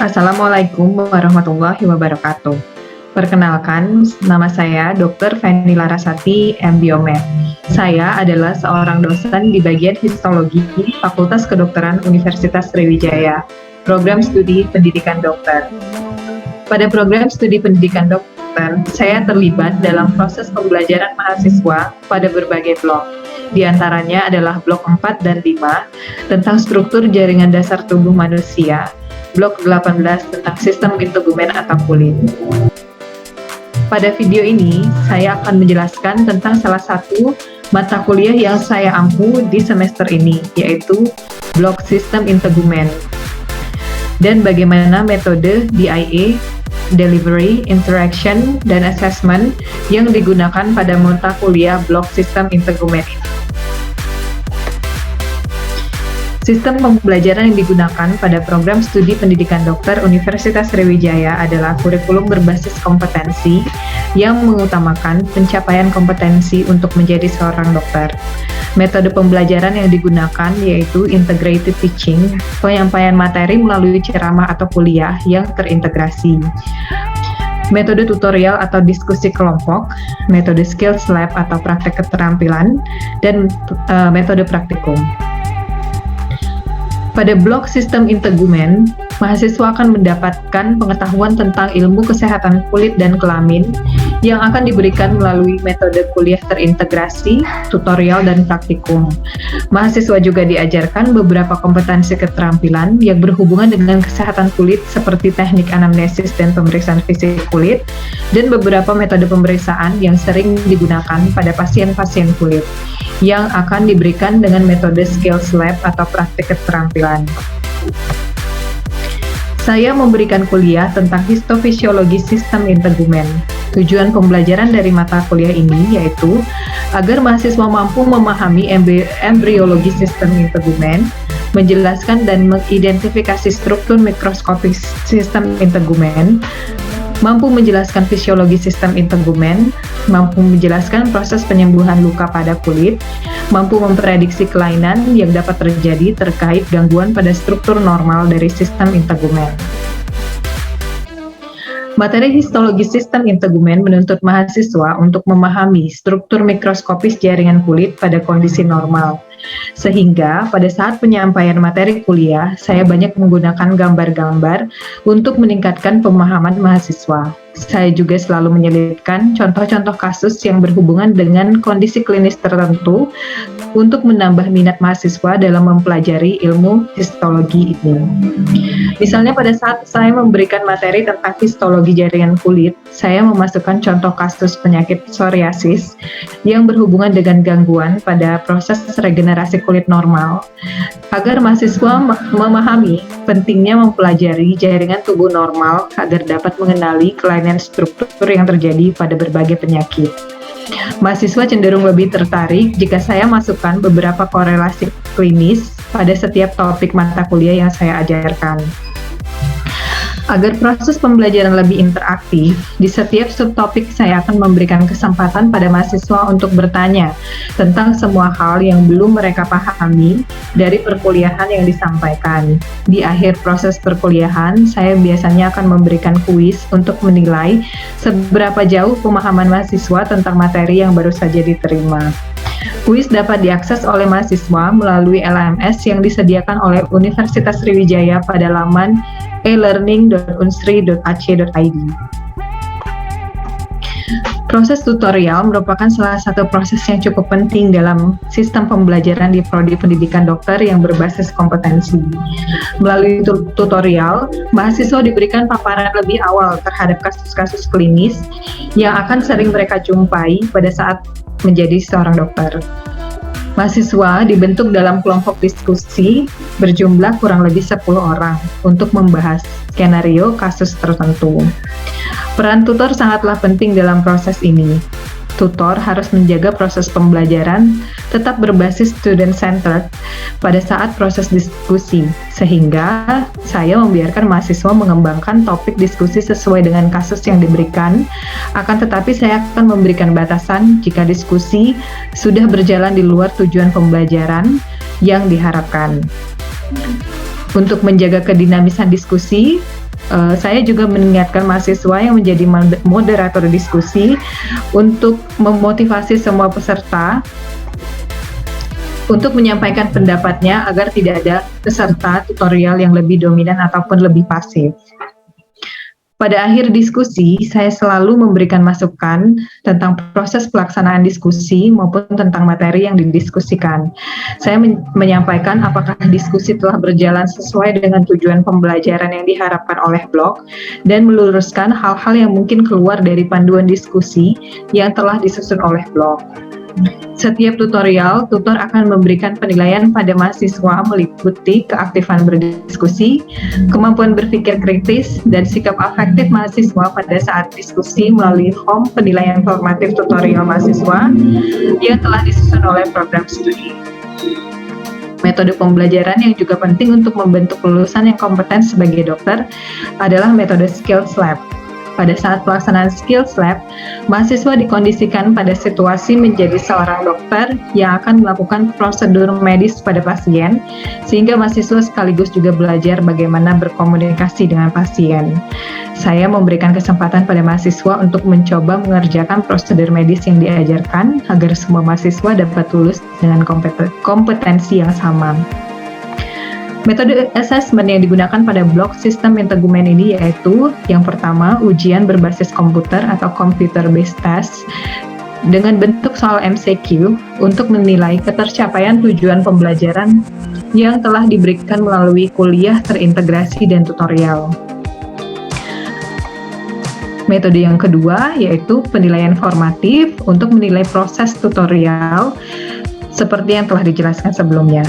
Assalamualaikum warahmatullahi wabarakatuh. Perkenalkan, nama saya Dr. Feni Larasati, MBiomed. Saya adalah seorang dosen di bagian histologi Fakultas Kedokteran Universitas Sriwijaya, program studi pendidikan dokter. Pada program studi pendidikan dokter, saya terlibat dalam proses pembelajaran mahasiswa pada berbagai blok. Di antaranya adalah blok 4 dan 5 tentang struktur jaringan dasar tubuh manusia, blok 18 tentang sistem integumen atau kulit. Pada video ini, saya akan menjelaskan tentang salah satu mata kuliah yang saya ampu di semester ini, yaitu blok sistem integumen. Dan bagaimana metode DIA, Delivery, Interaction, dan Assessment yang digunakan pada mata kuliah blok sistem integumen ini. Sistem pembelajaran yang digunakan pada program studi pendidikan dokter Universitas Sriwijaya adalah kurikulum berbasis kompetensi yang mengutamakan pencapaian kompetensi untuk menjadi seorang dokter. Metode pembelajaran yang digunakan yaitu integrated teaching, penyampaian materi melalui ceramah atau kuliah yang terintegrasi. Metode tutorial atau diskusi kelompok, metode skills lab atau praktek keterampilan, dan metode praktikum. Pada blok sistem integumen, mahasiswa akan mendapatkan pengetahuan tentang ilmu kesehatan kulit dan kelamin yang akan diberikan melalui metode kuliah terintegrasi, tutorial, dan praktikum. Mahasiswa juga diajarkan beberapa kompetensi keterampilan yang berhubungan dengan kesehatan kulit seperti teknik anamnesis dan pemeriksaan fisik kulit, dan beberapa metode pemeriksaan yang sering digunakan pada pasien-pasien kulit yang akan diberikan dengan metode skills lab atau praktik keterampilan. Saya memberikan kuliah tentang histofisiologi sistem integumen. Tujuan pembelajaran dari mata kuliah ini yaitu agar mahasiswa mampu memahami embriologi sistem integumen, menjelaskan dan mengidentifikasi struktur mikroskopis sistem integumen, mampu menjelaskan fisiologi sistem integumen, mampu menjelaskan proses penyembuhan luka pada kulit, mampu memprediksi kelainan yang dapat terjadi terkait gangguan pada struktur normal dari sistem integumen. Materi histologi sistem integumen menuntut mahasiswa untuk memahami struktur mikroskopis jaringan kulit pada kondisi normal. Sehingga pada saat penyampaian materi kuliah, saya banyak menggunakan gambar-gambar untuk meningkatkan pemahaman mahasiswa. Saya juga selalu menyelipkan contoh-contoh kasus yang berhubungan dengan kondisi klinis tertentu untuk menambah minat mahasiswa dalam mempelajari ilmu histologi ini. Misalnya pada saat saya memberikan materi tentang histologi jaringan kulit, saya memasukkan contoh kasus penyakit psoriasis yang berhubungan dengan gangguan pada proses regenerasi kulit normal, agar mahasiswa memahami pentingnya mempelajari jaringan tubuh normal agar dapat mengenali kelainan struktur yang terjadi pada berbagai penyakit. Mahasiswa cenderung lebih tertarik jika saya masukkan beberapa korelasi klinis pada setiap topik mata kuliah yang saya ajarkan. Agar proses pembelajaran lebih interaktif, di setiap subtopik saya akan memberikan kesempatan pada mahasiswa untuk bertanya tentang semua hal yang belum mereka pahami dari perkuliahan yang disampaikan. Di akhir proses perkuliahan, saya biasanya akan memberikan kuis untuk menilai seberapa jauh pemahaman mahasiswa tentang materi yang baru saja diterima. Kuis dapat diakses oleh mahasiswa melalui LMS yang disediakan oleh Universitas Sriwijaya pada laman elearning.unsri.ac.id. Proses tutorial merupakan salah satu proses yang cukup penting dalam sistem pembelajaran di prodi pendidikan dokter yang berbasis kompetensi. Melalui tutorial, mahasiswa diberikan paparan lebih awal terhadap kasus-kasus klinis yang akan sering mereka jumpai pada saat menjadi seorang dokter. Mahasiswa dibentuk dalam kelompok diskusi berjumlah kurang lebih 10 orang untuk membahas skenario kasus tertentu. Peran tutor sangatlah penting dalam proses ini. Tutor harus menjaga proses pembelajaran tetap berbasis student-centered pada saat proses diskusi, sehingga saya membiarkan mahasiswa mengembangkan topik diskusi sesuai dengan kasus yang diberikan, akan tetapi saya akan memberikan batasan jika diskusi sudah berjalan di luar tujuan pembelajaran yang diharapkan. Untuk menjaga kedinamisan diskusi, Saya juga mengingatkan mahasiswa yang menjadi moderator diskusi untuk memotivasi semua peserta untuk menyampaikan pendapatnya agar tidak ada peserta tutorial yang lebih dominan ataupun lebih pasif. Pada akhir diskusi, saya selalu memberikan masukan tentang proses pelaksanaan diskusi maupun tentang materi yang didiskusikan. Saya menyampaikan apakah diskusi telah berjalan sesuai dengan tujuan pembelajaran yang diharapkan oleh blog dan meluruskan hal-hal yang mungkin keluar dari panduan diskusi yang telah disusun oleh blog. Setiap tutorial, tutor akan memberikan penilaian pada mahasiswa meliputi keaktifan berdiskusi, kemampuan berpikir kritis, dan sikap afektif mahasiswa pada saat diskusi melalui form penilaian formatif tutorial mahasiswa yang telah disusun oleh program studi. Metode pembelajaran yang juga penting untuk membentuk lulusan yang kompeten sebagai dokter adalah metode Skills Lab. Pada saat pelaksanaan Skills Lab, mahasiswa dikondisikan pada situasi menjadi seorang dokter yang akan melakukan prosedur medis pada pasien, sehingga mahasiswa sekaligus juga belajar bagaimana berkomunikasi dengan pasien. Saya memberikan kesempatan pada mahasiswa untuk mencoba mengerjakan prosedur medis yang diajarkan agar semua mahasiswa dapat lulus dengan kompetensi yang sama. Metode assessment yang digunakan pada blok sistem integumen ini yaitu yang pertama, ujian berbasis komputer atau computer-based test dengan bentuk soal MCQ untuk menilai ketercapaian tujuan pembelajaran yang telah diberikan melalui kuliah terintegrasi dan tutorial. Metode yang kedua yaitu penilaian formatif untuk menilai proses tutorial seperti yang telah dijelaskan sebelumnya.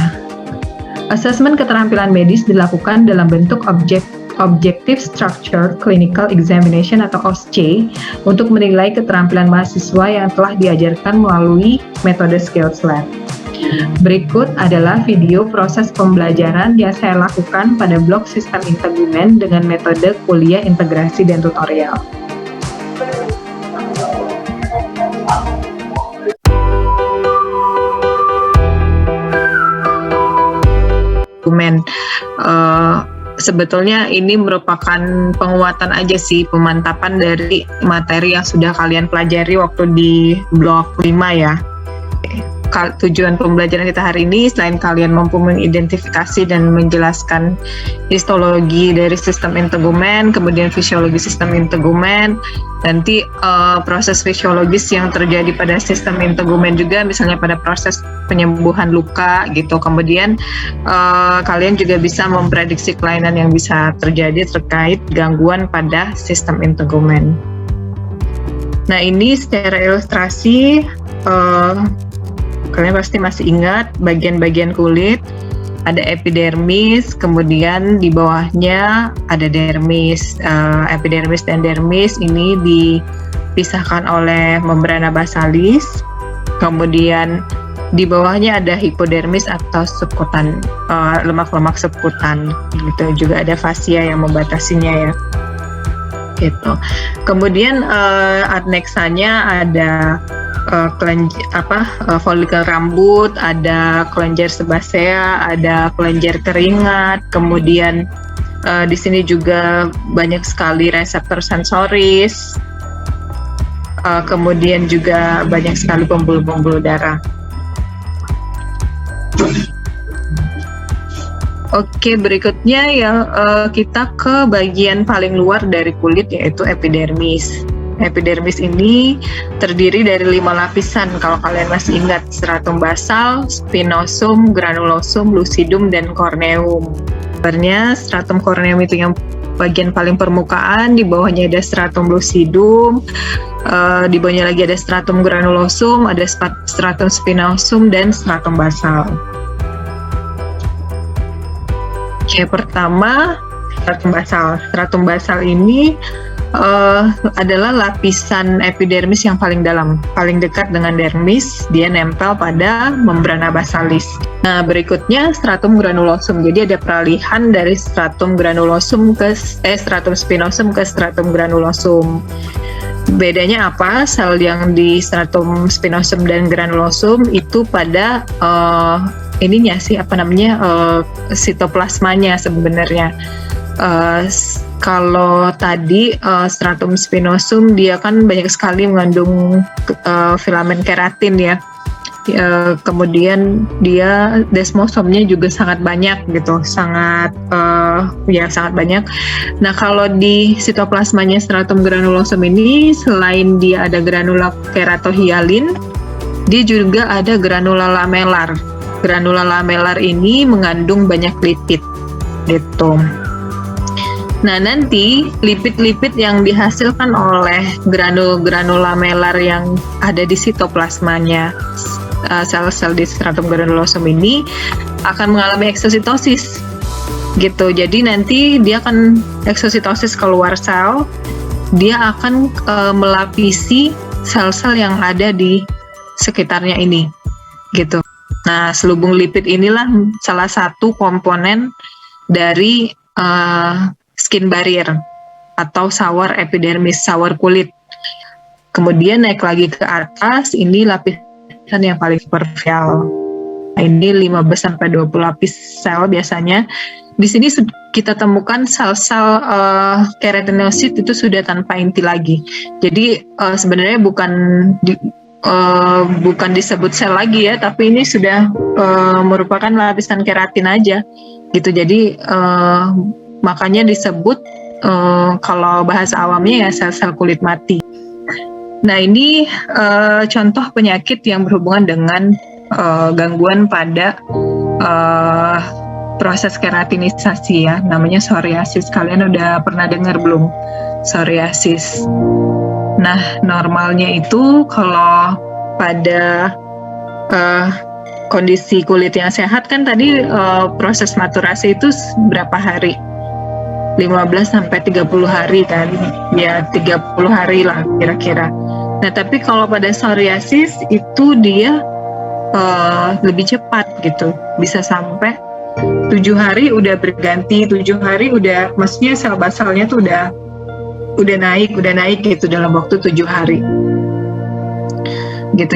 Asesmen keterampilan medis dilakukan dalam bentuk Objective Structured Clinical Examination atau OSCE untuk menilai keterampilan mahasiswa yang telah diajarkan melalui metode Skills Lab. Berikut adalah video proses pembelajaran yang saya lakukan pada blok sistem integumen dengan metode kuliah integrasi dan tutorial. Sebetulnya ini merupakan penguatan aja sih, pemantapan dari materi yang sudah kalian pelajari waktu di blok 5 ya. Tujuan pembelajaran kita hari ini selain kalian mampu mengidentifikasi dan menjelaskan histologi dari sistem integumen, kemudian fisiologi sistem integumen, nanti proses fisiologis yang terjadi pada sistem integumen juga, misalnya pada proses penyembuhan luka gitu. Kemudian kalian juga bisa memprediksi kelainan yang bisa terjadi terkait gangguan pada sistem integumen. Nah, ini secara ilustrasi kalian pasti masih ingat bagian-bagian kulit, ada epidermis, kemudian di bawahnya ada dermis. Epidermis dan dermis ini dipisahkan oleh membrana basalis, kemudian di bawahnya ada hipodermis atau subkutan, lemak-lemak subkutan gitu. Juga ada fascia yang membatasinya ya gitu. Kemudian adnexanya ada folikel rambut, ada kelenjar sebasea, ada kelenjar keringat, kemudian di sini juga banyak sekali reseptor sensoris, kemudian juga banyak sekali pembuluh-pembuluh darah. Oke, berikutnya ya kita ke bagian paling luar dari kulit yaitu epidermis. Epidermis ini terdiri dari 5 lapisan kalau kalian masih ingat, stratum basal, spinosum, granulosum, lucidum, dan corneum. Sebenarnya stratum corneum itu yang bagian paling permukaan, di bawahnya ada stratum lucidum, di bawahnya lagi ada stratum granulosum, ada stratum spinosum, dan stratum basal. Oke, pertama stratum basal. Stratum basal ini adalah lapisan epidermis yang paling dalam, paling dekat dengan dermis, dia nempel pada membrana basalis. Nah, berikutnya stratum granulosum. Jadi ada peralihan dari stratum granulosum ke stratum spinosum ke stratum granulosum. Bedanya apa? Sel yang di stratum spinosum dan granulosum itu pada sitoplasmanya sebenarnya. Kalau tadi stratum spinosum dia kan banyak sekali mengandung filamen keratin ya. Kemudian dia desmosomnya juga sangat banyak gitu, sangat banyak. Nah kalau di sitoplasmanya stratum granulosum ini selain dia ada granula keratohyalin, dia juga ada granula lamellar. Granula lamellar ini mengandung banyak lipid gitu. Nah nanti lipid-lipid yang dihasilkan oleh granul lamellar yang ada di sitoplasmanya sel-sel di stratum granulosum ini akan mengalami eksositosis gitu. Jadi nanti dia akan eksositosis keluar sel, dia akan melapisi sel-sel yang ada di sekitarnya ini gitu. Nah selubung lipid inilah salah satu komponen dari skin barrier atau sawar epidermis, sawar kulit. Kemudian naik lagi ke atas, ini lapisan yang paling superficial. Ini 15-20 lapis sel biasanya. Di sini kita temukan sel-sel keratinosit itu sudah tanpa inti lagi. Jadi sebenarnya bukan disebut sel lagi ya, tapi ini sudah merupakan lapisan keratin aja gitu. Jadi makanya disebut kalau bahasa awamnya ya sel-sel kulit mati. Nah ini contoh penyakit yang berhubungan dengan gangguan pada proses keratinisasi ya, namanya psoriasis. Kalian udah pernah dengar belum psoriasis? Nah normalnya itu kalau pada kondisi kulit yang sehat kan tadi proses maturasi itu berapa hari? 15-30 hari kan, ya 30 hari lah kira-kira. Nah tapi kalau pada psoriasis itu dia lebih cepat gitu, bisa sampai 7 hari udah berganti, 7 hari udah, maksudnya sel basalnya tuh udah naik gitu dalam waktu 7 hari gitu.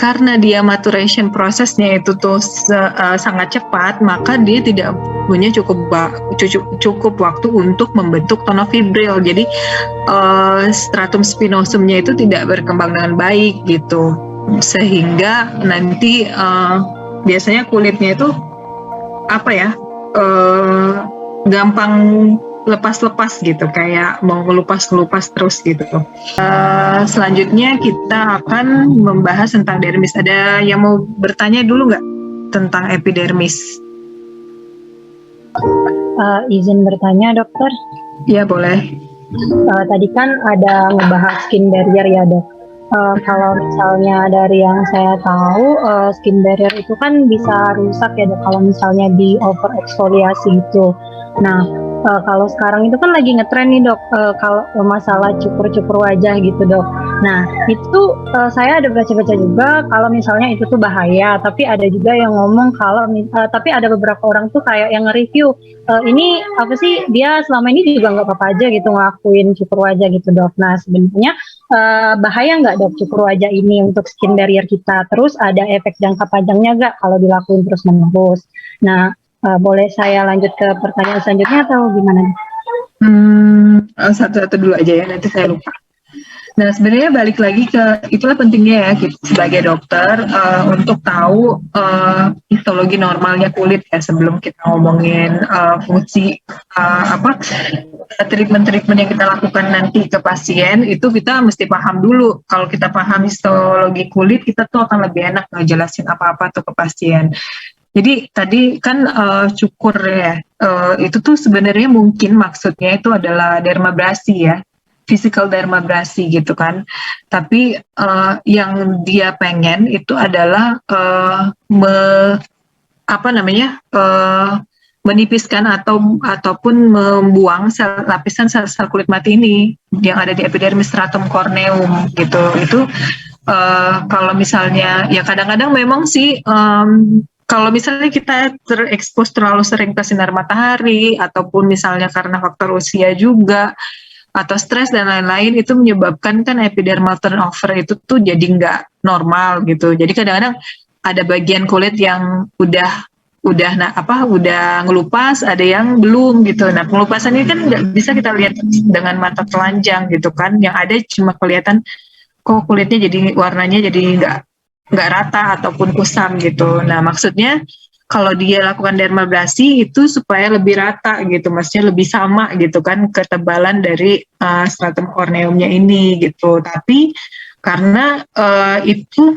Karena dia maturation prosesnya itu tuh sangat cepat, maka dia tidak punya cukup waktu untuk membentuk tonofibril. Jadi stratum spinosumnya itu tidak berkembang dengan baik gitu, sehingga nanti biasanya kulitnya itu gampang lepas-lepas gitu, kayak mau ngelupas terus gitu. Selanjutnya kita akan membahas tentang dermis. Ada yang mau bertanya dulu nggak tentang epidermis? Izin bertanya dokter. Ya boleh. Tadi kan ada ngebahas skin barrier ya dok. Kalau misalnya dari yang saya tahu, skin barrier itu kan bisa rusak ya dok kalau misalnya di over eksfoliasi itu. Nah kalau sekarang itu kan lagi ngetren nih dok, kalau masalah cukur wajah gitu dok. Nah itu saya ada baca-baca juga kalau misalnya itu tuh bahaya, tapi ada juga yang ngomong kalau tapi ada beberapa orang tuh kayak yang nge-review ini apa sih, dia selama ini juga nggak apa-apa aja gitu ngelakuin cukur wajah gitu dok. Nah sebenarnya bahaya nggak dok cukur wajah ini untuk skin barrier kita? Terus ada efek jangka panjangnya nggak kalau dilakuin terus-menerus? Nah boleh saya lanjut ke pertanyaan selanjutnya atau gimana? Satu-satu dulu aja ya, nanti saya lupa. Nah sebenarnya balik lagi ke, itulah pentingnya ya kita sebagai dokter untuk tahu histologi normalnya kulit ya, sebelum kita ngomongin fungsi treatment yang kita lakukan nanti ke pasien. Itu kita mesti paham dulu. Kalau kita paham histologi kulit, kita tuh akan lebih enak ngejelasin apa-apa tuh ke pasien. Jadi tadi kan cukur ya, itu tuh sebenarnya mungkin maksudnya itu adalah dermabrasi ya, physical dermabrasi gitu kan. Tapi yang dia pengen itu adalah menipiskan ataupun membuang lapisan sel kulit mati ini yang ada di epidermis stratum corneum gitu. Itu kalau misalnya ya kadang-kadang memang sih kalau misalnya kita terekspos terlalu sering ke sinar matahari, ataupun misalnya karena faktor usia juga, atau stres dan lain-lain, itu menyebabkan kan epidermal turnover itu tuh jadi nggak normal gitu. Jadi kadang-kadang ada bagian kulit yang udah udah ngelupas, ada yang belum gitu. Nah, pengelupasan ini kan nggak bisa kita lihat dengan mata telanjang gitu kan. Yang ada cuma kelihatan kok kulitnya jadi warnanya jadi nggak rata ataupun kusam gitu. Nah, maksudnya kalau dia lakukan dermabrasi itu supaya lebih rata gitu, maksudnya lebih sama gitu kan ketebalan dari stratum korneumnya ini gitu. Tapi karena itu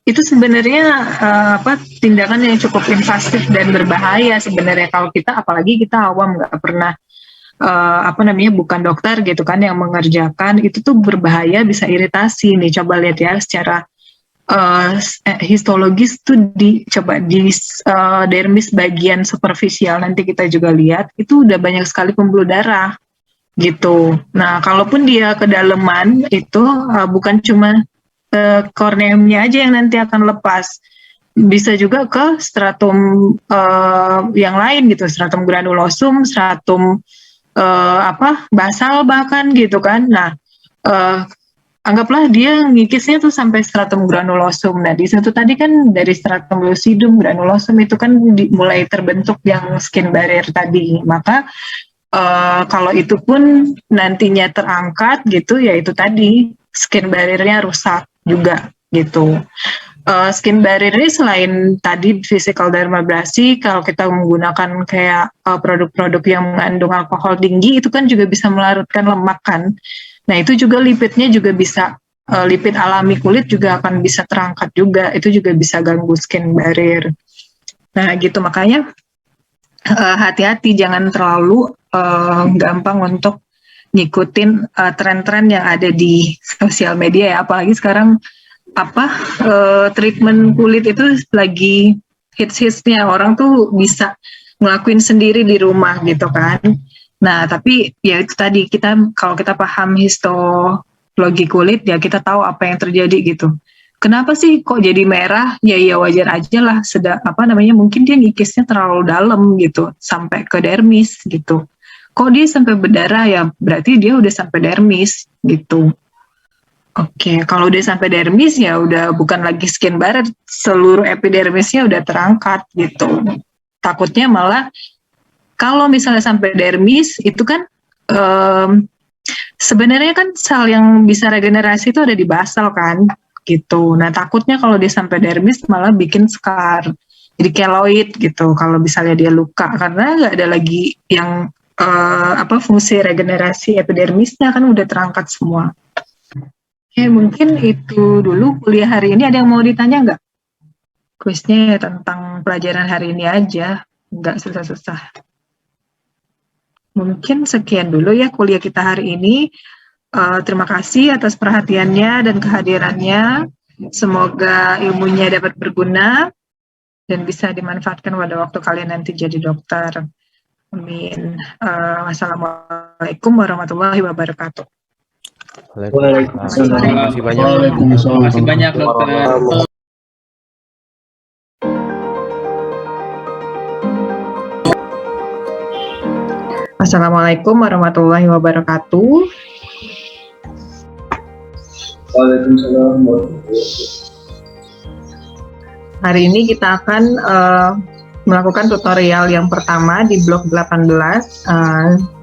itu sebenarnya tindakan yang cukup invasif dan berbahaya sebenarnya kalau kita, apalagi kita awam nggak pernah bukan dokter gitu kan yang mengerjakan, itu tuh berbahaya, bisa iritasi nih. Coba lihat ya secara histologis tuh coba di dermis bagian superficial, nanti kita juga lihat itu udah banyak sekali pembuluh darah gitu. Nah, kalaupun dia kedalaman itu bukan cuma korneumnya aja yang nanti akan lepas, bisa juga ke stratum yang lain gitu, stratum granulosum, stratum basal bahkan gitu kan. Nah, anggaplah dia ngikisnya tuh sampai stratum granulosum. Nah, di situ tadi kan dari stratum lucidum, granulosum itu kan mulai terbentuk yang skin barrier tadi. Maka kalau itu pun nantinya terangkat gitu, ya itu tadi skin barrier-nya rusak juga gitu. Skin barrier ini selain tadi physical dermabrasi, kalau kita menggunakan kayak produk-produk yang mengandung alkohol tinggi, itu kan juga bisa melarutkan lemak kan. Nah, itu juga lipidnya juga bisa, lipid alami kulit juga akan bisa terangkat juga, itu juga bisa ganggu skin barrier. Nah, gitu, makanya hati-hati, jangan terlalu gampang untuk ngikutin tren-tren yang ada di sosial media ya, apalagi sekarang treatment kulit itu lagi hits-hitsnya, orang tuh bisa ngelakuin sendiri di rumah gitu kan. Nah, tapi ya itu tadi, kalau kita paham histologi kulit ya kita tahu apa yang terjadi gitu. Kenapa sih kok jadi merah? Ya wajar aja lah, mungkin dia ngikisnya terlalu dalam gitu, sampai ke dermis gitu. Kok dia sampai berdarah, ya berarti dia udah sampai dermis gitu. Oke, kalau udah sampai dermis ya udah bukan lagi skin barrier, seluruh epidermisnya udah terangkat gitu. Takutnya malah kalau misalnya sampai dermis itu kan sebenarnya kan sel yang bisa regenerasi itu ada di basal kan gitu. Nah, takutnya kalau dia sampai dermis malah bikin scar, jadi keloid gitu kalau misalnya dia luka, karena nggak ada lagi yang fungsi regenerasi epidermisnya kan udah terangkat semua. Oke, mungkin itu dulu kuliah hari ini. Ada yang mau ditanya nggak? Kuisnya tentang pelajaran hari ini aja, nggak susah-susah. Mungkin sekian dulu ya kuliah kita hari ini. Terima kasih atas perhatiannya dan kehadirannya. Semoga ilmunya dapat berguna dan bisa dimanfaatkan pada waktu kalian nanti jadi dokter. Amin. Wassalamualaikum warahmatullahi wabarakatuh. Waalaikumsalam. Terima kasih banyak. Terima kasih banyak, dokter. Assalamualaikum warahmatullahi wabarakatuh. Waalaikumsalam warahmatullahi wabarakatuh. Hari ini kita akan melakukan tutorial yang pertama di blok 18,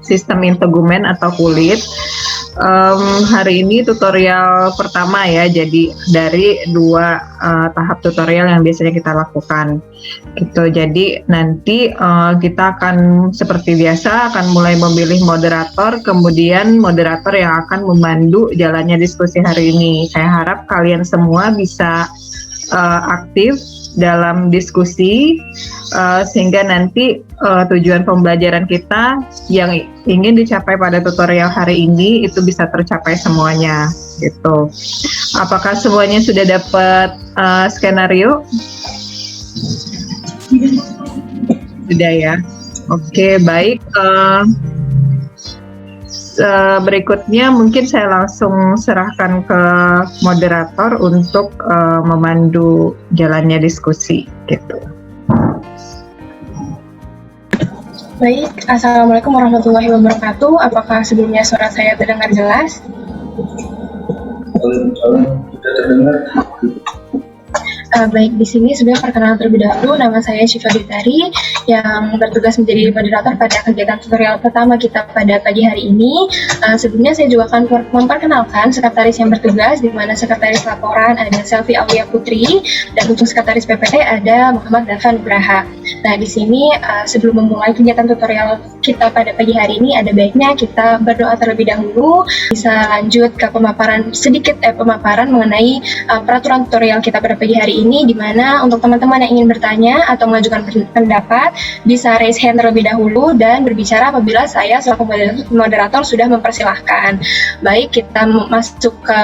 sistem integumen atau kulit. Hari ini tutorial pertama ya, jadi dari 2 tahap tutorial yang biasanya kita lakukan gitu. Jadi nanti kita akan seperti biasa akan mulai memilih moderator, kemudian moderator yang akan memandu jalannya diskusi hari ini. Saya harap kalian semua bisa aktif dalam diskusi sehingga nanti tujuan pembelajaran kita yang ingin dicapai pada tutorial hari ini itu bisa tercapai semuanya gitu. Apakah semuanya sudah dapat skenario? Sudah ya. Oke, baik. Berikutnya mungkin saya langsung serahkan ke moderator untuk memandu jalannya diskusi gitu. Baik, Assalamualaikum warahmatullahi wabarakatuh. Apakah sebelumnya suara saya terdengar jelas? Waalaikumsalam, sudah terdengar. Baik, di sini sebenarnya perkenalan terlebih dahulu, nama saya Syifa Ditari yang bertugas menjadi moderator pada kegiatan tutorial pertama kita pada pagi hari ini. Sebelumnya saya juga akan memperkenalkan sekretaris yang bertugas, di mana sekretaris laporan ada Selvi Aulia Putri, dan untuk sekretaris PPT ada Muhammad Dafan Braha. Nah, di sini sebelum memulai kegiatan tutorial kita pada pagi hari ini, ada baiknya kita berdoa terlebih dahulu, bisa lanjut ke pemaparan mengenai peraturan tutorial kita pada pagi hari ini, di mana untuk teman-teman yang ingin bertanya atau mengajukan pendapat bisa raise hand terlebih dahulu dan berbicara apabila saya selaku moderator sudah mempersilahkan. Baik, kita masuk ke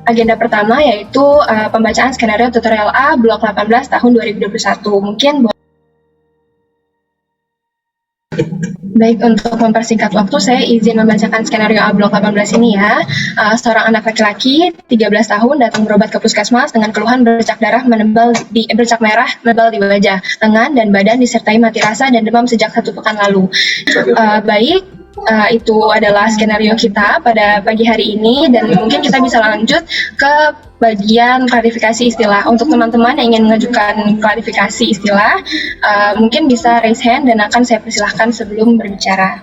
agenda pertama, yaitu pembacaan skenario tutorial A blok 18 tahun 2021. Mungkin baik, untuk mempersingkat waktu, saya izin membacakan skenario A blok 18 ini ya. Seorang anak laki-laki 13 tahun datang berobat ke puskesmas dengan keluhan bercak merah menebal di wajah, lengan, dan badan disertai mati rasa dan demam sejak 1 pekan lalu. Baik, itu adalah skenario kita pada pagi hari ini, dan mungkin kita bisa lanjut ke bagian klarifikasi istilah. Untuk teman-teman yang ingin mengajukan klarifikasi istilah, mungkin bisa raise hand dan akan saya persilahkan sebelum berbicara.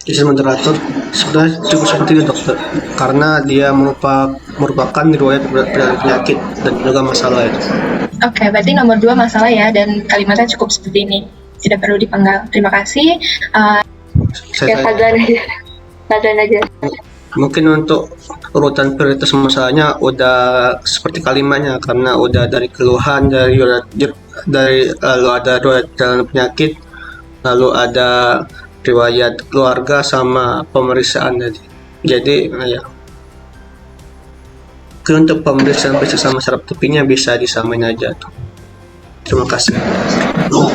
Izin moderator, sebenarnya cukup seperti itu dokter, karena dia merupakan riwayat penyakit dan juga masalah itu. Oke, berarti nomor 2 masalah ya, dan kalimatnya cukup seperti ini, tidak perlu dipenggal. Terima kasih. Fadlan aja. Mungkin untuk urutan prioritas masalahnya udah seperti kalimatnya, karena udah dari keluhan, lalu ada riwayat jalan penyakit, lalu ada riwayat keluarga sama pemeriksaan tadi. Jadi ya, untuk pemeriksaan sama saraf tepinya bisa disamain aja tuh. Terima kasih.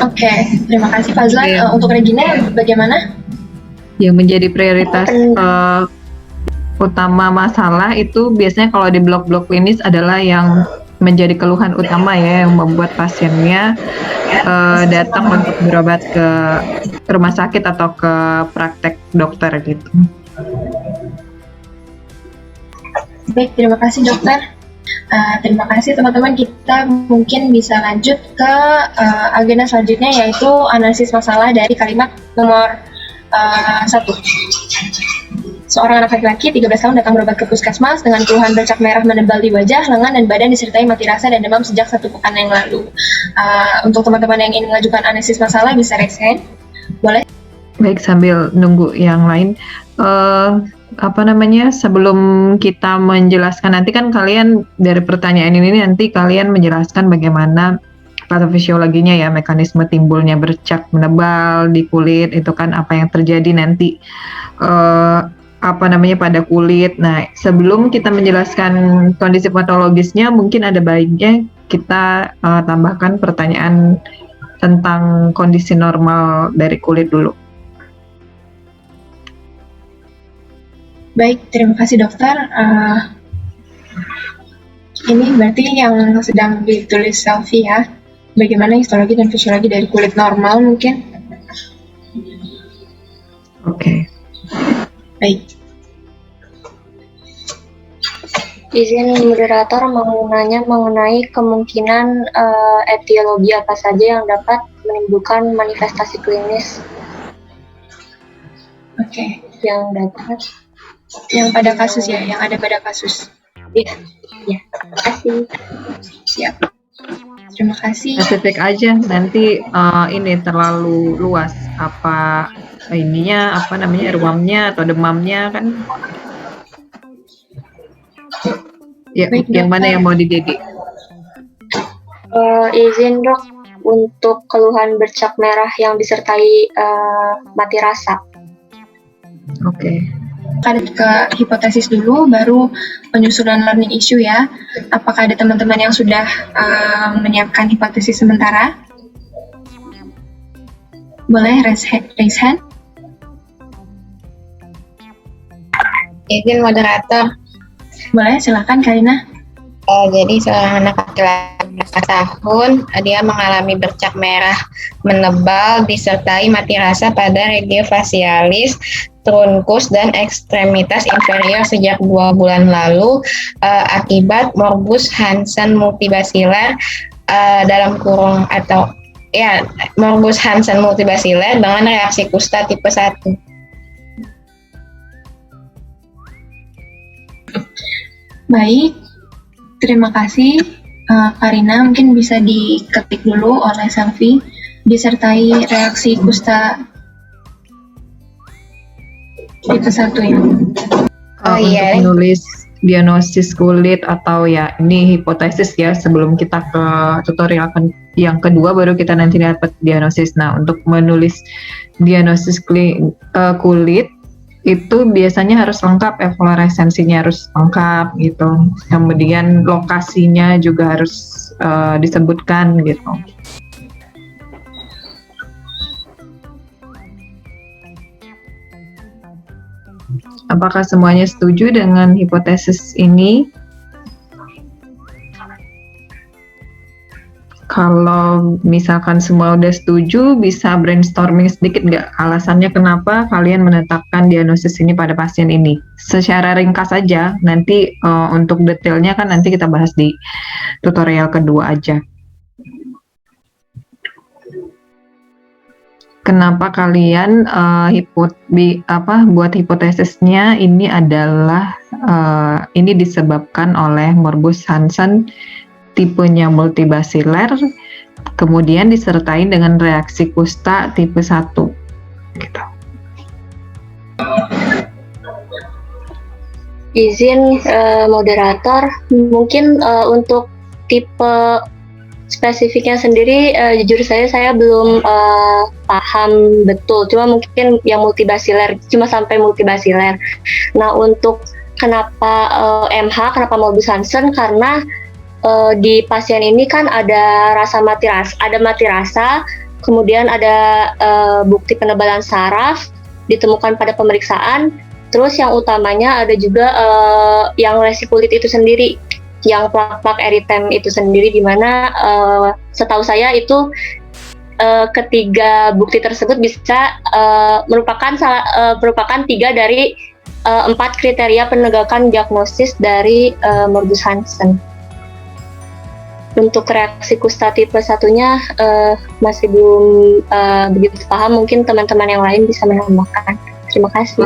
Oke, terima kasih Fazlan. Untuk Regina bagaimana? Yang menjadi prioritas utama masalah itu biasanya kalau di blok-blok klinis adalah yang menjadi keluhan utama ya, yang membuat pasiennya datang untuk berobat ke rumah sakit atau ke praktek dokter gitu. Baik, terima kasih dokter. Terima kasih teman-teman, kita mungkin bisa lanjut ke agenda selanjutnya, yaitu analisis masalah dari kalimat nomor 1. Seorang anak laki-laki 13 tahun datang berobat ke puskesmas dengan keluhan bercak merah menebal di wajah, lengan, dan badan disertai mati rasa dan demam sejak 1 pekan yang lalu. Untuk teman-teman yang ingin mengajukan analisis masalah bisa raise hand. Boleh? Baik, sambil nunggu yang lain, sebelum kita menjelaskan, nanti kan kalian dari pertanyaan ini nanti kalian menjelaskan bagaimana patofisiologinya ya, mekanisme timbulnya bercak menebal di kulit itu kan, apa yang terjadi nanti pada kulit. Nah, sebelum kita menjelaskan kondisi patologisnya, mungkin ada baiknya kita tambahkan pertanyaan tentang kondisi normal dari kulit dulu. Baik, terima kasih dokter. Ini berarti yang sedang ditulis Selvi ya. Bagaimana histologi dan fisiologi dari kulit normal mungkin? Oke. Baik. Izin moderator mau nanya mengenai kemungkinan etiologi apa saja yang dapat menimbulkan manifestasi klinis. Oke. Yang pada kasus ya, yang ada pada kasus. Iya. Terima kasih. Siap. Terima kasih. Spesifik aja, nanti ini terlalu luas. Apa ruamnya atau demamnya kan? Ya, Baik, yang mana yang mau dididik? Izin dok, untuk keluhan bercak merah yang disertai mati rasa. Oke. Akan ke hipotesis dulu, baru penyusunan learning issue ya. Apakah ada teman-teman yang sudah menyiapkan hipotesis sementara? Boleh raise hand. Izin moderator. Boleh, silakan Karina. Jadi seorang anak laki-laki beberapa tahun dia mengalami bercak merah menebal disertai mati rasa pada regio facialis, trunkus, dan ekstremitas inferior sejak 2 bulan lalu akibat morbus Hansen multibasilar dalam kurung atau ya morbus Hansen multibasilar dengan reaksi kusta tipe 1. Baik, terima kasih. Karina, mungkin bisa diketik dulu oleh Selvi, disertai reaksi kusta tipe 1 ya. Iya. Untuk menulis diagnosis kulit atau ya ini hipotesis ya, sebelum kita ke tutorial yang kedua baru kita nanti dapat diagnosis. Nah, untuk menulis diagnosis kulit itu biasanya harus lengkap, efloresensinya harus lengkap gitu. Kemudian lokasinya juga harus disebutkan gitu. Apakah semuanya setuju dengan hipotesis ini? Kalau misalkan semua udah setuju, bisa brainstorming sedikit nggak alasannya kenapa kalian menetapkan diagnosis ini pada pasien ini? Secara ringkas aja, nanti untuk detailnya kan nanti kita bahas di tutorial kedua aja. Kenapa kalian buat hipotesisnya ini adalah ini disebabkan oleh morbus Hansen tipenya multibasilar, kemudian disertai dengan reaksi kusta tipe 1 gitu. Izin moderator, mungkin untuk tipe spesifiknya sendiri jujur saya belum paham betul, cuma mungkin yang multibasilar, cuma sampai multibasilar. Nah, untuk kenapa MH, kenapa morbus Hansen, karena di pasien ini kan ada mati rasa, kemudian ada bukti penebalan saraf ditemukan pada pemeriksaan. Terus yang utamanya ada juga yang lesi kulit itu sendiri, yang plak-plak eritem itu sendiri, di mana setahu saya itu ketiga bukti tersebut bisa merupakan 3 dari 4 kriteria penegakan diagnosis dari morbus Hansen. Untuk reaksi kusta tipe 1-nya masih belum begitu paham, mungkin teman-teman yang lain bisa menambahkan. Terima kasih.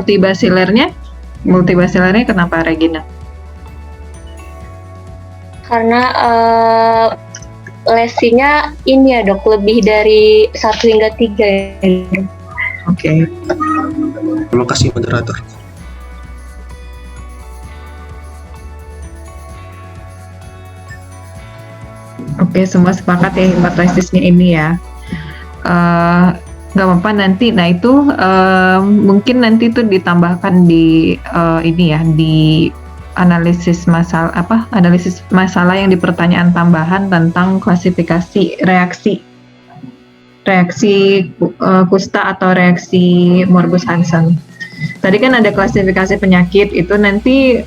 Multibasilarnya kenapa, Regina? Karena lesinya ini ya dok, lebih dari 1 hingga 3 ya. Oke. Terima kasih moderator. Oke, semua sepakat ya hipotesisnya ini ya. Nggak apa-apa nanti. Nah itu mungkin nanti itu ditambahkan di ini ya, di analisis masalah yang di pertanyaan tambahan tentang klasifikasi reaksi kusta atau reaksi morbus Hansen. Tadi kan ada klasifikasi penyakit, itu nanti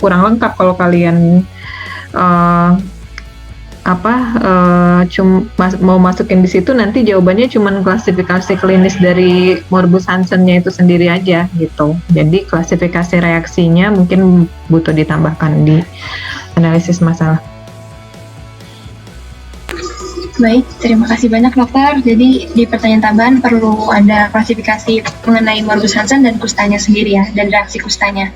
kurang lengkap kalau kalian mau masukin di situ, nanti jawabannya cuma klasifikasi klinis dari morbus Hansen-nya itu sendiri aja gitu. Jadi klasifikasi reaksinya mungkin butuh ditambahkan di analisis masalah. Baik, terima kasih banyak dokter. Jadi di pertanyaan tambahan perlu ada klasifikasi mengenai morbus Hansen dan kustanya sendiri ya, dan reaksi kustanya.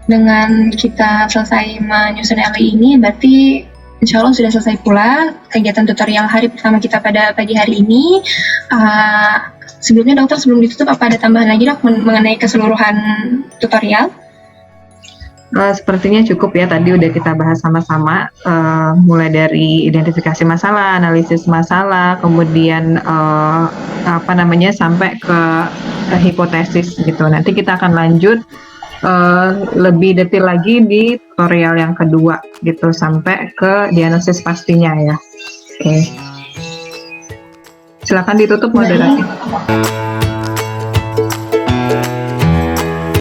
Dengan kita selesai menyusun LI ini, berarti insya Allah sudah selesai pula kegiatan tutorial hari pertama kita pada pagi hari ini. Sebelumnya dokter, sebelum ditutup, apa ada tambahan lagi dok mengenai keseluruhan tutorial? Sepertinya cukup ya, tadi udah kita bahas sama-sama, mulai dari identifikasi masalah, analisis masalah, kemudian sampai ke hipotesis gitu. Nanti kita akan lanjut lebih detail lagi di tutorial yang kedua gitu, sampai ke diagnosis pastinya ya. Oke. Silakan ditutup moderasi.